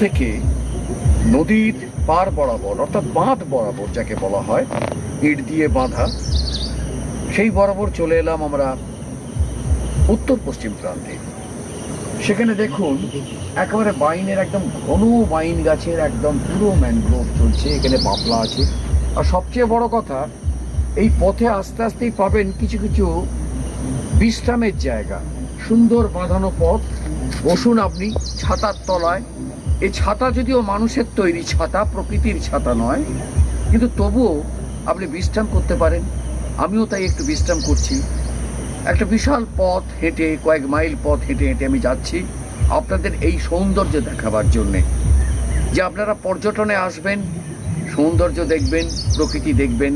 থেকে নদীর পার বরাবর, অর্থাৎ বাঁধ বরাবর যাকে বলা হয়, ইট দিয়ে বাঁধা, সেই বরাবর চলে এলাম আমরা উত্তর পশ্চিম প্রান্তে। সেখানে দেখুন একেবারে বাইনের একদম ঘন বাইন গাছের একদম পুরো ম্যানগ্রোভ চলছে, এখানে বাপলা আছে। আর সবচেয়ে বড় কথা, এই পথে আস্তে আস্তেই পাবেন কিছু কিছু বিশ্রামের জায়গা, সুন্দর বাঁধানো পথ। বসুন আপনি ছাতার তলায়। এই ছাতা যদিও মানুষের তৈরি ছাতা, প্রকৃতির ছাতা নয়, কিন্তু তবুও আপনি বিশ্রাম করতে পারেন। আমিও তাই একটু বিশ্রাম করছি। একটা বিশাল পথ হেঁটে, কয়েক মাইল পথ হেঁটে হেঁটে আমি যাচ্ছি আপনাদের এই সৌন্দর্য দেখাবার জন্যে, যে আপনারা পর্যটনে আসবেন, সৌন্দর্য দেখবেন, প্রকৃতি দেখবেন।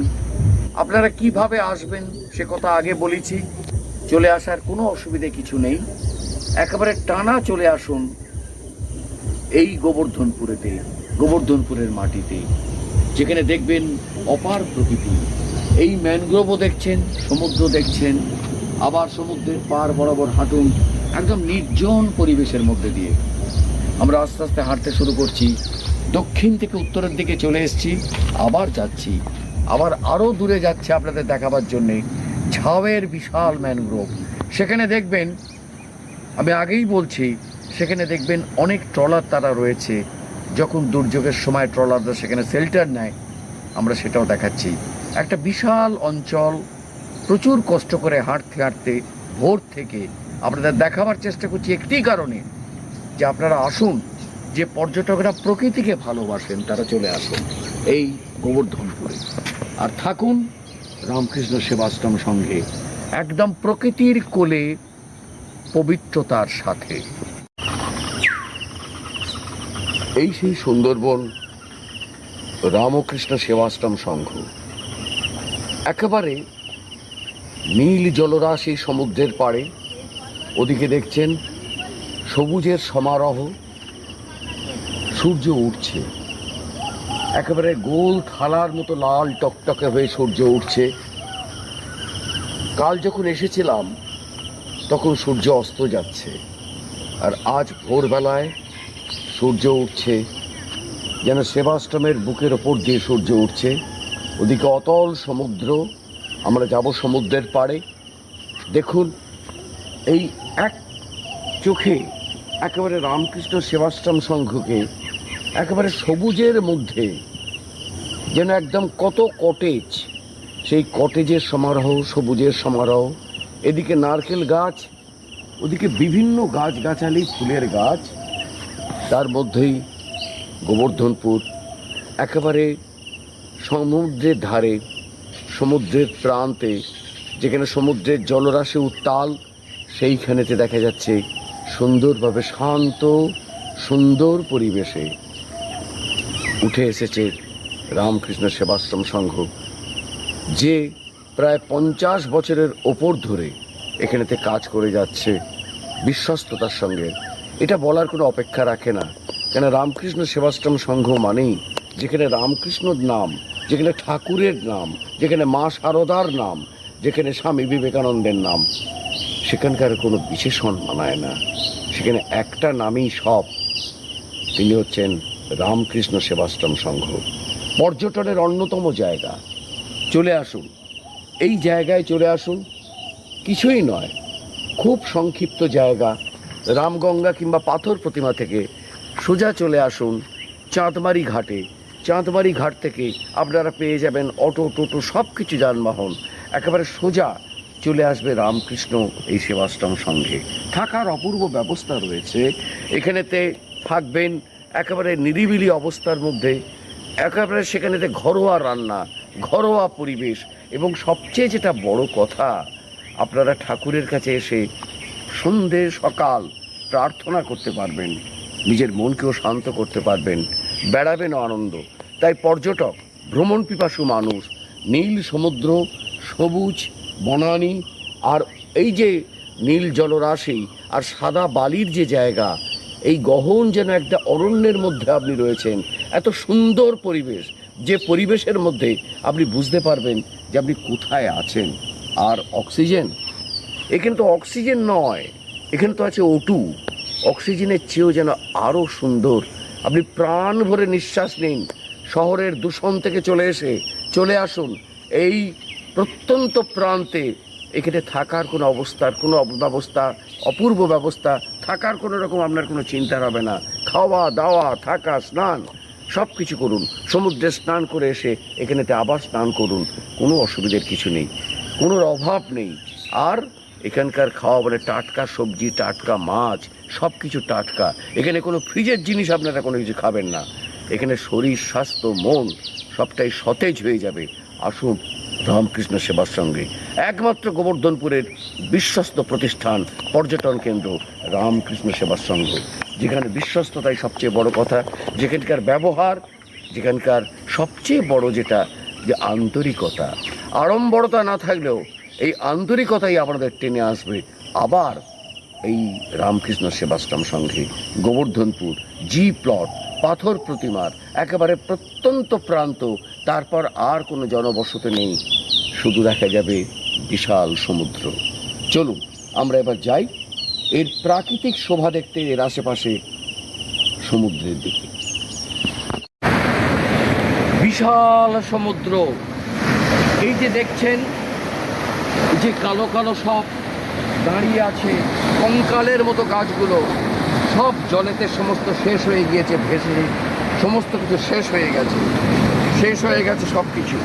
আপনারা কিভাবে আসবেন সে কথা আগে বলেছি। চলে আসার কোনো অসুবিধে কিছু নেই, একেবারে টানা চলে আসুন এই গোবর্ধনপুরেতে, গোবর্ধনপুরের মাটিতে, যেখানে দেখবেন অপার প্রকৃতি। এই ম্যানগ্রোভও দেখছেন, সমুদ্র দেখছেন, আবার সমুদ্রের পার বরাবর হাঁটুন একদম নির্জন পরিবেশের মধ্যে দিয়ে। আমরা আস্তে আস্তে হাঁটতে শুরু করছি, দক্ষিণ থেকে উত্তরের দিকে চলে এসেছি, আবার যাচ্ছি, আবার আরও দূরে যাচ্ছে আপনাদের দেখাবার জন্যে ঝাউয়ের বিশাল ম্যানগ্রোভ। সেখানে দেখবেন, আমি আগেই বলছি, সেখানে দেখবেন অনেক ট্রলার তারা রয়েছে। যখন দুর্যোগের সময় ট্রলাররা সেখানে শেল্টার নেয়, আমরা সেটাও দেখাচ্ছি। একটা বিশাল অঞ্চল, প্রচুর কষ্ট করে হাঁটতে হাঁটতে ভোর থেকে আপনাদের দেখাবার চেষ্টা করছি একটি কারণে, যে আপনারা আসুন, যে পর্যটকরা প্রকৃতিকে ভালোবাসেন তারা চলে আসুন এই গোবর্ধনপুরে, আর থাকুন রামকৃষ্ণ সেবাশ্রম সংঘে, একদম প্রকৃতির কোলে, পবিত্রতার সাথে। এই সেই সুন্দরবন রামকৃষ্ণ সেবাশ্রম সংঘ। একেবারে নীল জলরাশি সমুদ্রের পাড়ে, ওদিকে দেখছেন সবুজের সমারোহ, সূর্য উঠছে, একেবারে গোল থালার মতো লাল টকটকে হয়ে সূর্য উঠছে। কাল যখন এসেছিলাম তখন সূর্য অস্ত যাচ্ছে, আর আজ ভোরবেলায় সূর্য উঠছে, যেন সেবাশ্রমের বুকের ওপর দিয়ে সূর্য উঠছে। ওদিকে অতল সমুদ্র, আমরা যাব সমুদ্রের পাড়ে। দেখুন এই এক চোখে একেবারে রামকৃষ্ণ সেবাশ্রম সংঘকে একেবারে সবুজের মধ্যে, যেন একদম কত কটেজ, সেই কটেজের সমারোহ, সবুজের সমারোহ। এদিকে নারকেল গাছ, ওদিকে বিভিন্ন গাছগাছালি, ফুলের গাছ, তার মধ্যেই গোবর্ধনপুর, একেবারে সমুদ্রের ধারে, সমুদ্রের প্রান্তে, যেখানে সমুদ্রের জলরাশি উত্তাল, সেইখানেতে দেখা যাচ্ছে সুন্দরভাবে শান্ত সুন্দর পরিবেশে উঠে এসেছে রামকৃষ্ণ সেবাশ্রম সংঘ, যে প্রায় 50 বছরের ওপর ধরে এখানেতে কাজ করে যাচ্ছে বিশ্বস্ততার সঙ্গে। এটা বলার কোনো অপেক্ষা রাখে না, কেন রামকৃষ্ণ সেবাশ্রম সংঘ মানেই যেখানে রামকৃষ্ণর নাম, যেখানে ঠাকুরের নাম, যেখানে মা শারদার নাম, যেখানে স্বামী বিবেকানন্দের নাম, সেখানকার কোনো বিশেষণ মানায় না, সেখানে একটা নামই সব, তিনি হচ্ছেন রামকৃষ্ণ সেবাশ্রম সংঘ। পর্যটনের অন্যতম জায়গা। চলে আসুন, এই জায়গায় চলে আসুন, কিছুই নয়, খুব সংক্ষিপ্ত জায়গা। রামগঙ্গা কিংবা পাথর প্রতিমা থেকে সোজা চলে আসুন চাঁদমারি ঘাটে। চাঁদমারি ঘাট থেকে আপনারা পেয়ে যাবেন অটো, টোটো, সব কিছু যানবাহন, একেবারে সোজা চলে আসবে রামকৃষ্ণ এই সেবাশ্রম সংঘে। থাকার অপূর্ব ব্যবস্থা রয়েছে এখানেতে, থাকবেন একেবারে নিরিবিলি অবস্থার মধ্যে, একেবারে সেখানেতে ঘরোয়া রান্না, ঘরোয়া পরিবেশ, এবং সবচেয়ে যেটা বড় কথা, আপনারা ঠাকুরের কাছে এসে সন্ধে সকাল প্রার্থনা করতে পারবেন, নিজের মনকেও শান্ত করতে পারবেন, বেড়াবেন আনন্দ। তাই পর্যটক, ভ্রমণ পিপাসু মানুষ, নীল সমুদ্র, সবুজ বনানী, আর এই যে নীল জলরাশি আর সাদা বালির যে জায়গা, এই গহন যেন একটা অরণ্যের মধ্যে আপনি রয়েছেন। এত সুন্দর পরিবেশ, যে পরিবেশের মধ্যে আপনি বুঝতে পারবেন যে আপনি কোথায় আছেন। আর অক্সিজেন, এখানে তো অক্সিজেন নয়, এখানে তো আছে O2। অক্সিজেনের চেয়েও যেন আরও সুন্দর আপনি প্রাণ ভরে নিঃশ্বাস নিন। শহরের দূষণ থেকে চলে আসুন এই প্রত্যন্ত প্রান্তে। এখানে থাকার কোনো অবস্থার কোনো ব্যবস্থা, অপূর্ব ব্যবস্থা, থাকার কোনো রকম আপনার কোনো চিন্তা হবে না। খাওয়া দাওয়া, থাকা, স্নান সব কিছু করুন। সমুদ্রে স্নান করে এসে এখানেতে আবার স্নান করুন, কোনো অসুবিধার কিছু নেই, কোনো অভাব নেই। আর এখানকার খাওয়া বলে টাটকা সবজি, টাটকা মাছ, সব কিছু টাটকা। এখানে কোনো ফ্রিজের জিনিস আপনারা কোনো কিছু খাবেন না। এখানে শরীর, স্বাস্থ্য, মন সবটাই সতেজ হয়ে যাবে। আসুন রামকৃষ্ণ সেবার সঙ্গে, একমাত্র গোবর্ধনপুরের বিশ্বস্ত প্রতিষ্ঠান, পর্যটন কেন্দ্র রামকৃষ্ণ সেবার সঙ্গ, যেখানে বিশ্বস্ততাই সবচেয়ে বড় কথা, যেখানকার ব্যবহার, যেখানকার সবচেয়ে বড় যেটা যে আন্তরিকতা। আড়ম্বরতা না থাকলেও এই আন্তরিকতাই আপনাদের টেনে আসবে আবার এই রামকৃষ্ণ সেবাশ্রম সঙ্গে। গোবর্ধনপুর, জি প্লট, পাথর প্রতিমার একেবারে প্রত্যন্ত প্রান্ত, তারপর আর কোনো জনবসতি নেই, শুধু দেখা যাবে বিশাল সমুদ্র। চলুন আমরা এবার যাই এর প্রাকৃতিক শোভা দেখতে, এর আশেপাশে সমুদ্রের দিকে। বিশাল সমুদ্র, এই যে দেখছেন যে কালো কালো সব দাঁড়িয়ে আছে কঙ্কালের মতো গাছগুলো, সব জলেতে সমস্ত শেষ হয়ে গিয়েছে, ভেসে সমস্ত কিছু শেষ হয়ে গেছে সব কিছু।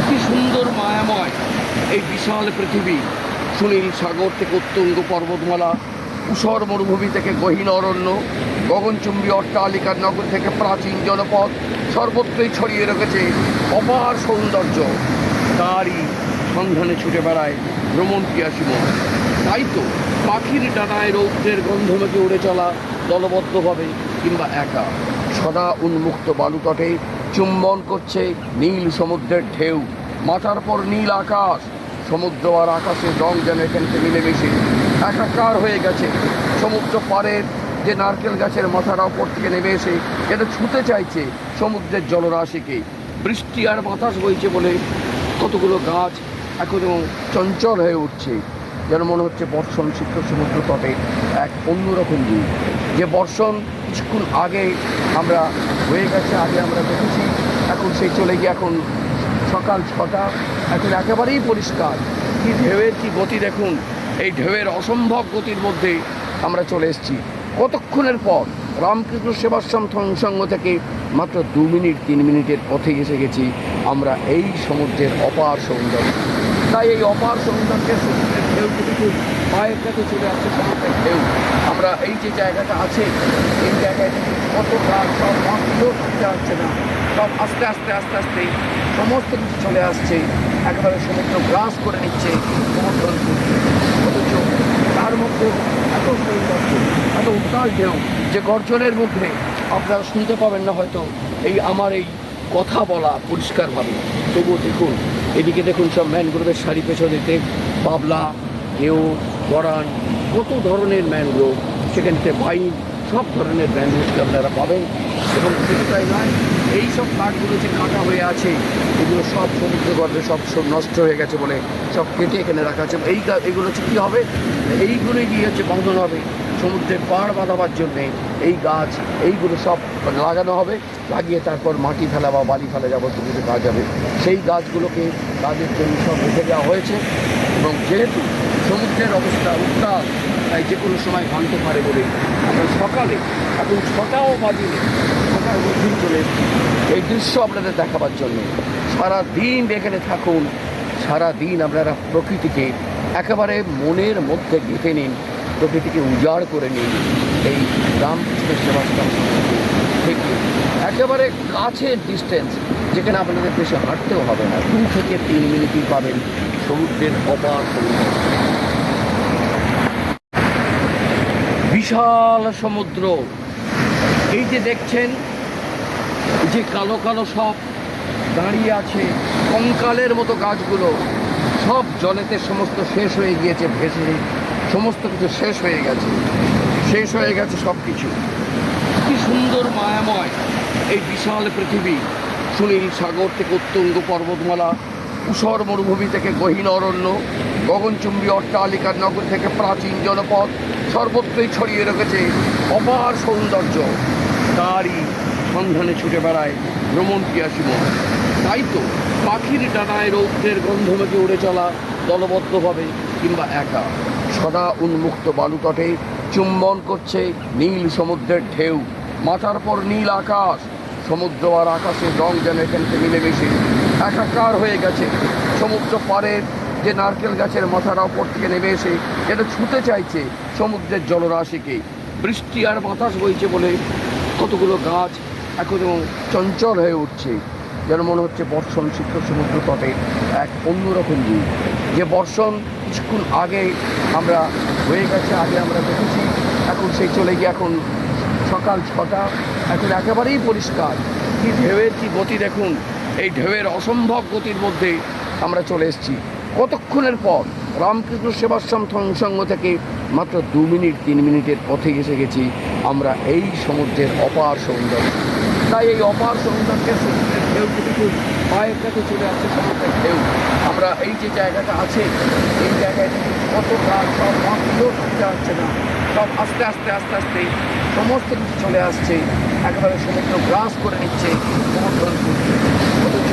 কি সুন্দর মায়াময় এই বিশাল পৃথিবী। সুনীল সাগর থেকে উত্তুঙ্গ পর্বতমালা, ঊষর মরুভূমি থেকে গহীন অরণ্য, গগনচুম্বী অট্টালিকার নগর থেকে প্রাচীন জনপদ, সর্বত্রই ছড়িয়ে রেখেছে অপার সৌন্দর্য। তারই সন্ধানে ছুটে বেড়ায় ভ্রমণ পিয়াসী মন। তাই তো পাখির ডানায় রৌদ্রের গন্ধ মেখে উড়ে চলা, দলবদ্ধভাবে কিংবা একা, সদা উন্মুক্ত বালুতটে চুম্বন করছে নীল সমুদ্রের ঢেউ। মাথার পর নীল আকাশ, সমুদ্র আর আকাশের রং যেন এখানে মিলেমিশে একাকার হয়ে গেছে। সমুদ্র পাড়ের যে নারকেল গাছের মাথার ওপর থেকে নেমে এসে যেন ছুঁতে চাইছে সমুদ্রের জলরাশিকে। বৃষ্টি আর বাতাস বইছে বলে কতগুলো গাছ এখনও চঞ্চল হয়ে উঠছে, যেন মনে হচ্ছে বর্ষণ সিক্ত সমুদ্র তটে এক অন্যরকম দিন। যে বর্ষণ কিছুক্ষণ আগে আমরা হয়ে গেছে, আগে আমরা দেখেছি, এখন সেই চলে গিয়ে এখন সকাল 6টা, এখন একেবারেই পরিষ্কার। কি ঢেউয়ের কি গতি দেখুন, এই ঢেউয়ের অসম্ভব গতির মধ্যে আমরা চলে এসেছি। কতক্ষণের পর রামকৃষ্ণ সেবাশ্রম সঙ্গ থেকে মাত্র 2 মিনিট 3 মিনিটের পথে এসে গেছি আমরা এই সমুদ্রের অপার সৌন্দর্য। তাই এই অপার সৌন্দর্যের সমুদ্রের ঢেউ কিন্তু পায়ের কাছে চলে আসছে সমুদ্রের ঢেউ। আমরা এই যে জায়গাটা আছে, এই জায়গায় কত গাছ, সব মাটিও থাকতে আসছে না, সব আস্তে আস্তে সমস্ত কিছু চলে আসছে, একেবারে সমুদ্র গ্রাস করে নিচ্ছে গোবর্ধনপুর। অথচ তার মধ্যে এত সৌন্দর্য, এত উত্তাল ঢেউ, যে গর্জনের মধ্যে আপনারা শুনতে পাবেন না হয়তো এই আমার এই কথা বলা পরিষ্কারভাবে। তবুও দেখুন, এদিকে দেখুন সব ম্যানগ্রোভের সারি পেছনেতে বাবলা, ঘেউ, গরান, কত ধরনের ম্যানগ্রোভ, সেখানে বাইন, সব ধরনের ম্যানগ্রোভকে আপনারা পাবেন। এবং সেটাই নয়, এই সব কাঠগুলো যে কাটা হয়ে আছে, এগুলো সব সমুদ্র গর্ভে সব নষ্ট হয়ে গেছে বলে সব কেটে এখানে রাখা আছে। এইগুলো হচ্ছে কী হবে, এইগুলোই দিয়ে হচ্ছে বাঁধন হবে সমুদ্রের পাড় বাঁধাবার জন্যে। এই গাছ এইগুলো সব লাগানো হবে, লাগিয়ে তারপর মাটি ফেলা বা বালি ফেলা যাবতীয় কিছু কাজ হবে। সেই গাছগুলোকে কাজের জন্য সব রেখে দেওয়া হয়েছে। এবং যেহেতু সমুদ্রের অবস্থা উত্তাল, তাই যে কোনো সময় ভাঙতে পারে বলে আমরা সকালে, এখন 6টাও বাজিনি, 6টার মধ্যেই চলে এই দৃশ্য আপনাদের দেখাবার জন্য। সারাদিন এখানে থাকুন, সারাদিন আপনারা প্রকৃতিকে একেবারে মনের মধ্যে গেঁথে নিন, প্রকৃতিকে উজাড় করে নিন। এই রামকৃষ্ণ সেবাশ্রম থেকে একেবারে কাছের ডিস্টেন্স, যেখানে আপনাদের বেশি হাঁটতেও হবে না, 2 থেকে 3 মিনিটই পাবেন সমুদ্রের অপার সৌন্দর্য। বিশাল সমুদ্র, এই যে দেখছেন যে কালো কালো সব দাঁড়িয়ে আছে কঙ্কালের মতো গাছগুলো, সব জলেতে সমস্ত শেষ হয়ে গিয়েছে, ভেসে সমস্ত কিছু শেষ হয়ে গেছে সব কিছু। কি সুন্দর মায়াময় এই বিশাল পৃথিবী। সুনীল সাগর থেকে উত্তুঙ্গ পর্বতমালা, ঊষর মরুভূমি থেকে গহীন অরণ্য, গগনচুম্বী অট্টালিকার নগর থেকে প্রাচীন জনপদ, সর্বত্রই ছড়িয়ে রেখেছে অপার সৌন্দর্য। তারই সন্ধানে ছুটে বেড়ায় ভ্রমণ পিয়াসী মন। তাই তো পাখির ডানায় রৌদ্রের গন্ধ মেখে উড়ে চলা, দলবদ্ধভাবে কিংবা একা, সদা উন্মুক্ত বালুতটে চুম্বন করছে নীল সমুদ্রের ঢেউ। মাথার পর নীল আকাশ, সমুদ্র আর আকাশের রং যেন এখান থেকে মিলেমিশে একাকার হয়ে গেছে। সমুদ্র পাড়ের যে নারকেল গাছের মাথার ওপর থেকে নেমে এসে যেন ছুঁতে চাইছে সমুদ্রের জলরাশিকে। বৃষ্টি আর বাতাস বইছে বলে কতগুলো গাছ এখনও চঞ্চল হয়ে উঠছে, যেন মনে হচ্ছে বর্ষণ সিক্ত সমুদ্র তটে এক অন্যরকম রূপ। যে বর্ষণ কিছুক্ষণ আগে আমরা হয়ে গেছে, আগে আমরা দেখেছি, এখন সেই চলে গিয়ে এখন সকাল 6টা, এখন একেবারেই পরিষ্কার। কি ঢেউয়ের কি গতি দেখুন, এই ঢেউয়ের অসম্ভব গতির মধ্যে আমরা চলে এসেছি। কতক্ষণের পর রামকৃষ্ণ সেবাশ্রম সংঘ থেকে মাত্র 2 মিনিট 3 মিনিটের পথে এসে গেছি আমরা এই সমুদ্রের অপার সৌন্দর্য। তাই এই অপার সৌন্দর্যের সমুদ্রের ঢেউ কিন্তু পায়ের কাছে চলে আসছে সমুদ্রের ঢেউ। আমরা এই যে জায়গাটা আছে, এই জায়গায় কত গাছ, সব মাটিও থাকতে আসছে না, সব আস্তে আস্তে আস্তে আস্তে সমস্ত কিছু চলে আসছে, একেবারে সমুদ্র গ্রাস করে নিচ্ছে সমুদ্র। অথচ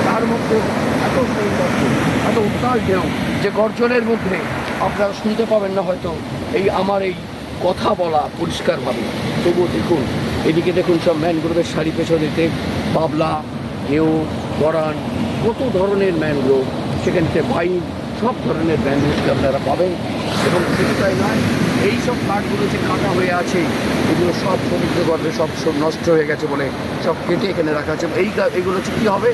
তার মধ্যে এত সৌন্দর্য, এত উত্তাল ঢেউ, যে গর্জনের মধ্যে আপনারা শুনতে পাবেন না হয়তো এই আমার এই কথা বলা পরিষ্কারভাবে। তবুও দেখুন, এদিকে দেখুন সব ম্যানগ্রোভের সারি পেছনেতে বাবলা, ঘেউ, গরান, কত ধরনের ম্যানগ্রোভ, সেখান থেকে বাইন, সব ধরনের ম্যানগ্রোভকে আপনারা পাবেন। এবং সেটাই নয়, এই সব কাঠগুলো যে কাটা হয়ে আছে, এগুলো সব সমুদ্র গর্ভে সব নষ্ট হয়ে গেছে বলে সব কেটে এখানে রাখা আছে। এইগুলো হচ্ছে কী হবে,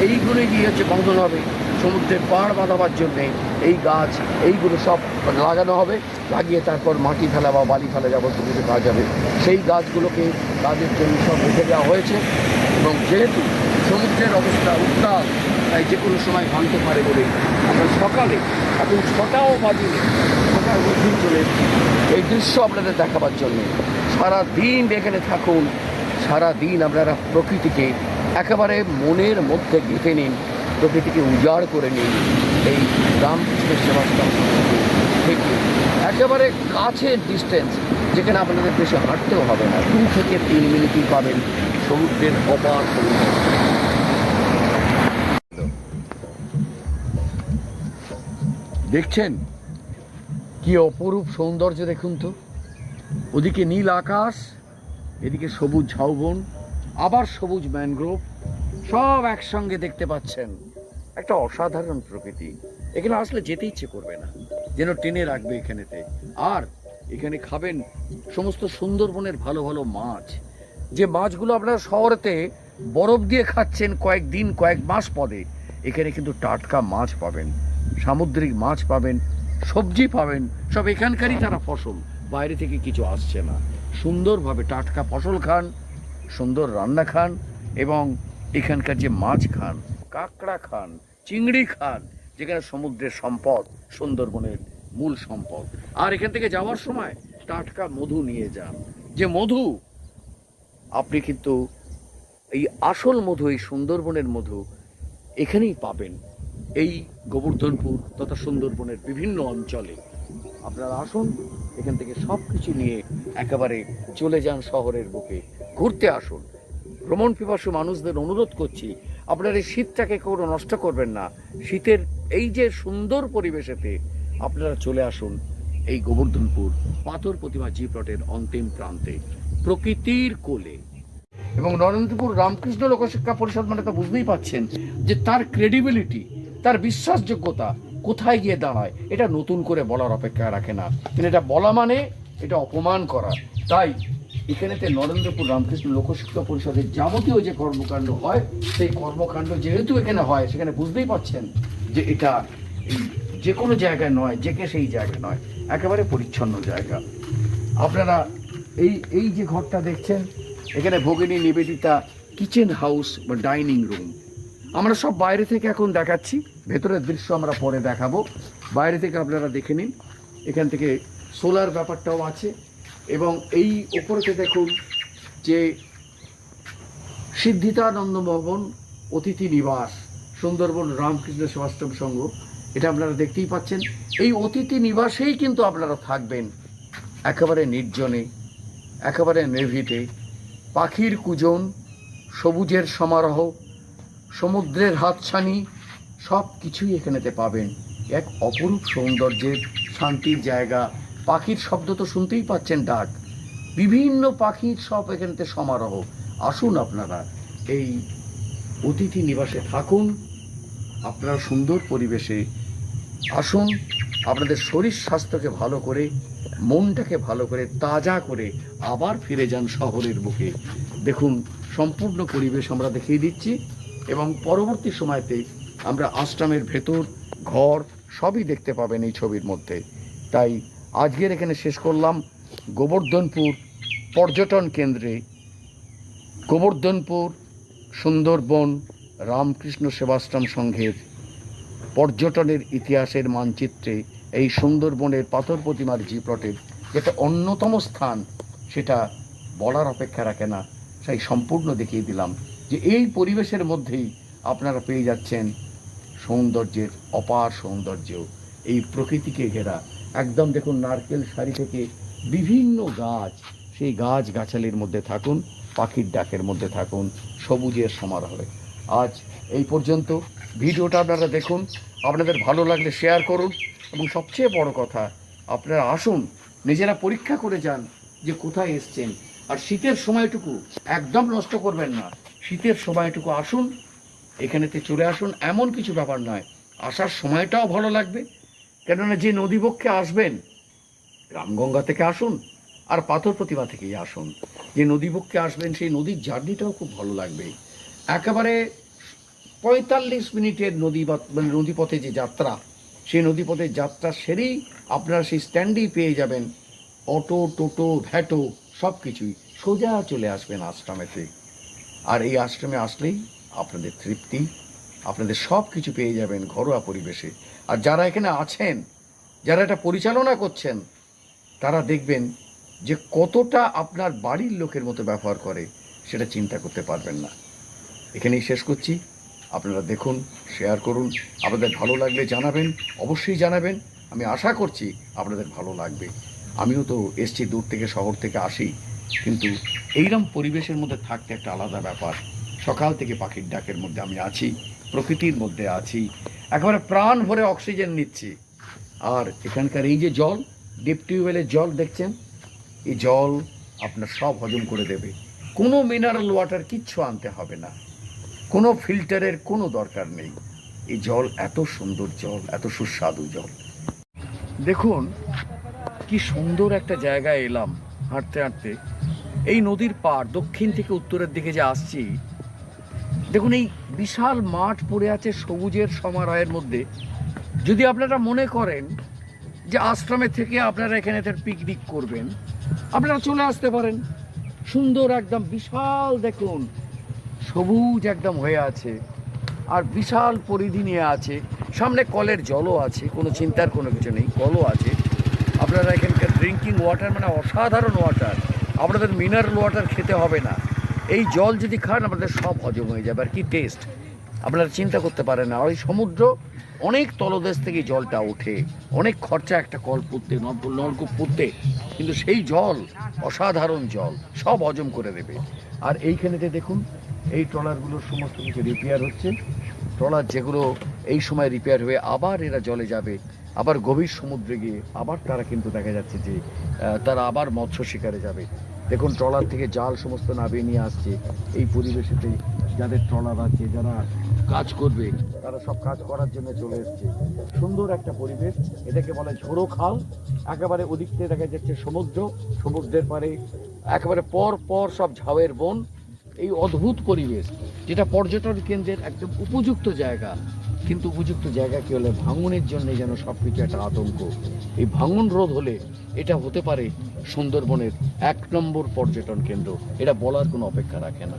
এইগুলোই গিয়ে হচ্ছে বাঁধন হবে সমুদ্রের পাড় বাঁধাবার জন্যে। এই গাছ এইগুলো সব লাগানো হবে, লাগিয়ে তারপর মাটি ফেলা বা বালি ফেলা যাবতীয় কিছু কাজ হবে। সেই গাছগুলোকে কাজের জন্য সব রেখে দেওয়া হয়েছে। এবং যেহেতু সমুদ্রের অবস্থা উত্তাল, তাই যে কোনো সময় ভাঙতে পারে বলে আমরা সকালে, এখন 6টাও বাজিয়ে 6টার মধ্যেই চলে এসেছি এই দৃশ্য আপনাদের দেখাবার জন্যে। সারাদিন এখানে থাকুন, সারাদিন আপনারা প্রকৃতিকে একেবারে মনের মধ্যে গেঁথে নিন, প্রকৃতিকে উজাড় করে নিন। এই রামকৃষ্ণ সেবাশ্রম থেকে একেবারে কাছের ডিস্টেন্স, যেখানে আপনাদের বেশি হাঁটতেও হবে না, 2 থেকে 3 মিনিটই পাবেন সমুদ্রের অপার সৌন্দর্য। দেখছেন কি অপরূপ সৌন্দর্য, দেখুন তো। ওদিকে নীল আকাশ, এদিকে সবুজ ঝাউবন, আবার সবুজ ম্যানগ্রোভ, সব একসঙ্গে দেখতে পাচ্ছেন। একটা অসাধারণ প্রকৃতি, এখানে আসলে যেতে ইচ্ছে করবে না, যেন টেনে রাখবে এখানেতে। আর এখানে খাবেন সমস্ত সুন্দরবনের ভালো ভালো মাছ, যে মাছগুলো আপনারা শহরেতে বরফ দিয়ে খাচ্ছেন কয়েকদিন কয়েক মাস পরে, এখানে কিন্তু টাটকা মাছ পাবেন, সামুদ্রিক মাছ পাবেন, সবজি পাবেন, সব এখানকারই তারা ফসল, বাইরে থেকে কিছু আসছে না। সুন্দরভাবে টাটকা ফসল খান, সুন্দর রান্না খান, এবং এখানকার যে মাছ খান, কাঁকড়া খান, চিংড়ি খান, যেখানে সমুদ্রের সম্পদ, সুন্দরবনের মূল সম্পদ। আর এখান থেকে যাওয়ার সময় টাটকা মধু নিয়ে যান, যে মধু আপনি কিন্তু এই আসল মধু, এই সুন্দরবনের মধু এখানেই পাবেন, এই গোবর্ধনপুর তথা সুন্দরবনের বিভিন্ন অঞ্চলে। আপনারা আসুন, এখান থেকে সব কিছু নিয়ে একেবারে চলে যান শহরের বুকে, ঘুরতে আসুন। ভ্রমণ পিপাসু মানুষদের অনুরোধ করছি, আপনারা এই শীতটাকে কোনো নষ্ট করবেন না। শীতের এই যে সুন্দর পরিবেশেতে আপনারা চলে আসুন এই গোবর্ধনপুর পাথর প্রতিমা জি প্লটের অন্তিম প্রান্তে, প্রকৃতির কোলে। এবং নরেন্দ্রপুর রামকৃষ্ণ লোকশিক্ষা পরিষদ মানে তো বুঝতেই পাচ্ছেন যে তার ক্রেডিবিলিটি, তার বিশ্বাসযোগ্যতা কোথায় গিয়ে দাঁড়ায়, এটা নতুন করে বলার অপেক্ষা রাখে না। কিন্তু এটা বলা মানে এটা অপমান করা। তাই এখানেতে নরেন্দ্রপুর রামকৃষ্ণ লোকশিক্ষা পরিষদের যাবতীয় যে কর্মকাণ্ড হয়, সেই কর্মকাণ্ড যেহেতু এখানে হয়, সেখানে বুঝতেই পাচ্ছেন যে এটা যে কোনো জায়গায় নয়, যে কে সেই জায়গায় নয়, একেবারে পরিচ্ছন্ন জায়গা। আপনারা এই যে ঘরটা দেখছেন, এখানে ভগিনী নিবেদিতা কিচেন হাউস বা ডাইনিং রুম। আমরা সব বাইরে থেকে এখন দেখাচ্ছি, ভেতরের দৃশ্য আমরা পরে দেখাবো। বাইরে থেকে আপনারা দেখে নিন, এখান থেকে সোলার ব্যাপারটাও আছে। এবং এই ওপরেতে দেখুন যে সিদ্ধিতানন্দ ভবন অতিথি নিবাস, সুন্দরবন রামকৃষ্ণ সেবাশ্রম সংঘ, এটা আপনারা দেখতেই পাচ্ছেন। এই অতিথি নিবাসেই কিন্তু আপনারা থাকবেন, একেবারে নির্জনে, একেবারে নির্ভীতে, পাখির কুজন, সবুজের সমারোহ, সমুদ্রের হাতছানি, সব কিছুই এখানেতে পাবেন। এক অপরূপ সৌন্দর্যের শান্তির জায়গা। পাখির শব্দ তো শুনতেই পাচ্ছেন, ডাক, বিভিন্ন পাখির সব এখানেতে সমারোহ। আসুন আপনারা এই অতিথি নিবাসে থাকুন, আপনারা সুন্দর পরিবেশে আসুন, আপনাদের শরীর স্বাস্থ্যকে ভালো করে, মনটাকে ভালো করে, তাজা করে আবার ফিরে যান শহরের বুকে। দেখুন সম্পূর্ণ পরিবেশ আমরা দেখিয়ে দিচ্ছি, এবং পরবর্তী সময়তে আমরা আশ্রমের ভেতর ঘর সবই দেখতে পাবেন এই ছবির মধ্যে। তাই আজকের এখানে শেষ করলাম গোবর্ধনপুর পর্যটন কেন্দ্রে, গোবর্ধনপুর সুন্দরবন রামকৃষ্ণ সেবাশ্রম সংঘের পর্যটনের ইতিহাসের মানচিত্রে এই সুন্দরবনের পাথর প্রতিমার জি প্লটের যেটা অন্যতম স্থান, সেটা বলার অপেক্ষা রাখে না। সেই সম্পূর্ণ দেখিয়ে দিলাম যে এই পরিবেশের মধ্যেই আপনারা পেয়ে যাচ্ছেন সৌন্দর্যের অপার সৌন্দর্য, এই প্রকৃতিকে ঘেরা। একদম দেখুন নারকেল সারি থেকে বিভিন্ন গাছ, সেই গাছ গাছালির মধ্যে থাকুন, পাখির ডাকের মধ্যে থাকুন, সবুজের সমারোহে। আজ এই পর্যন্ত। ভিডিওটা আপনারা দেখুন, আপনাদের ভালো লাগলে শেয়ার করুন, এবং সবচেয়ে বড় কথা আপনারা আসুন, নিজেরা পরীক্ষা করে যান যে কোথায় এসছেন। আর শীতের সময়টুকু একদম নষ্ট করবেন না, শীতের সময়টুকু আসুন, এখানেতে চলে আসুন। এমন কিছু ব্যাপার নয়, আসার সময়টাও ভালো লাগবে, কেননা যে নদীবক্ষে আসবেন রামগঙ্গা থেকে আসুন আর পাথর প্রতিমা থেকেই আসুন, যে নদীবক্ষে আসবেন সেই নদীর জার্নিটাও খুব ভালো লাগবে। একেবারে 45 মিনিটের নদীপথে যে যাত্রা, সেই নদীপথের যাত্রা সেরেই আপনারা সেই স্ট্যান্ডেই পেয়ে যাবেন অটো, টোটো, ভ্যাটো সব কিছুই, সোজা চলে আসবেন আশ্রমেতে। আর এই আশ্রমে আসলেই আপনাদের তৃপ্তি, আপনাদের সব কিছু পেয়ে যাবেন ঘরোয়া পরিবেশে। আর যারা এখানে আছেন, যারা এটা পরিচালনা করছেন, তারা দেখবেন যে কতটা আপনার বাড়ির লোকের মতো ব্যবহার করে, সেটা চিন্তা করতে পারবেন না। এখানেই শেষ করছি। আপনারা দেখুন, শেয়ার করুন, আপনাদের ভালো লাগলে জানাবেন, অবশ্যই জানাবেন। আমি আশা করছি আপনাদের ভালো লাগবে। আমিও তো এসছি দূর থেকে, শহর থেকে আসি, কিন্তু এইরকম পরিবেশের মধ্যে থাকতে একটা আলাদা ব্যাপার। সকাল থেকে পাখির ডাকের মধ্যে আমি আছি, প্রকৃতির মধ্যে আছি, একেবারে প্রাণ ভরে অক্সিজেন নিচ্ছি। আর এখানকার এই যে জল, ডিপ টিউবওয়েলের জল দেখছেন, এই জল আপনার সব হজম করে দেবে। কোনো মিনারেল ওয়াটার কিচ্ছু আনতে হবে না, কোনো ফিল্টারের কোনো দরকার নেই। এই জল এত সুন্দর জল, এত সুস্বাদু জল। দেখুন কি সুন্দর একটা জায়গায় এলাম হাঁটতে হাঁটতে। এই নদীর পাড় দক্ষিণ থেকে উত্তরের দিকে যে আসছি, দেখুন এই বিশাল মাঠ পড়ে আছে সবুজের সমারোহের মধ্যে। যদি আপনারা মনে করেন যে আশ্রমে থেকে আপনারা এখানে পিকনিক করবেন, আপনারা চলে আসতে পারেন। সুন্দর একদম বিশাল, দেখুন সবুজ একদম হয়ে আছে, আর বিশাল পরিধি নিয়ে আছে। সামনে কলের জলও আছে, কোনো চিন্তার কোনো কিছু নেই, কলও আছে। আপনারা এখানকার ড্রিঙ্কিং ওয়াটার মানে অসাধারণ ওয়াটার, আপনাদের মিনারেল ওয়াটার খেতে হবে না। এই জল যদি খান আপনাদের সব হজম হয়ে যাবে। আর কি টেস্ট আপনারা চিন্তা করতে পারেন না। ওই সমুদ্র অনেক তলদেশ থেকে জলটা ওঠে, অনেক খরচা একটা কল পুঁততে, নলকূপ পুঁততে, কিন্তু সেই জল অসাধারণ জল, সব হজম করে দেবে। আর এইখানেতে দেখুন এই ট্রলারগুলোর সমস্ত কিছু রিপেয়ার হচ্ছে। ট্রলার যেগুলো এই সময় রিপেয়ার হয়ে আবার এরা জলে যাবে, আবার গভীর সমুদ্রে গিয়ে আবার তারা কিন্তু দেখা যাচ্ছে যে তারা আবার মৎস্য শিকারে যাবে। দেখুন ট্রলার থেকে জাল সমস্ত নামিয়ে নিয়ে আসছে। এই পরিবেশেতে যাদের ট্রলার আছে, যারা কাজ করবে, তারা সব কাজ করার জন্য চলে এসছে। সুন্দর একটা পরিবেশ, এটাকে বলে ঝোড়ো খাল। একেবারে ওদিক থেকে দেখা যাচ্ছে সমুদ্র, সমুদ্রের পারে একেবারে পর পর সব ঝাউয়ের বন। এই অদ্ভুত পরিবেশ, যেটা পর্যটন কেন্দ্রের একদম উপযুক্ত জায়গা। কিন্তু উপযুক্ত জায়গা কি হলে ভাঙনের জন্য যেন সব কিছু একটা আতঙ্ক। এই ভাঙন রোধ হলে এটা হতে পারে সুন্দরবনের 1 নম্বর পর্যটন কেন্দ্র, এটা বলার কোনো অপেক্ষা রাখে না।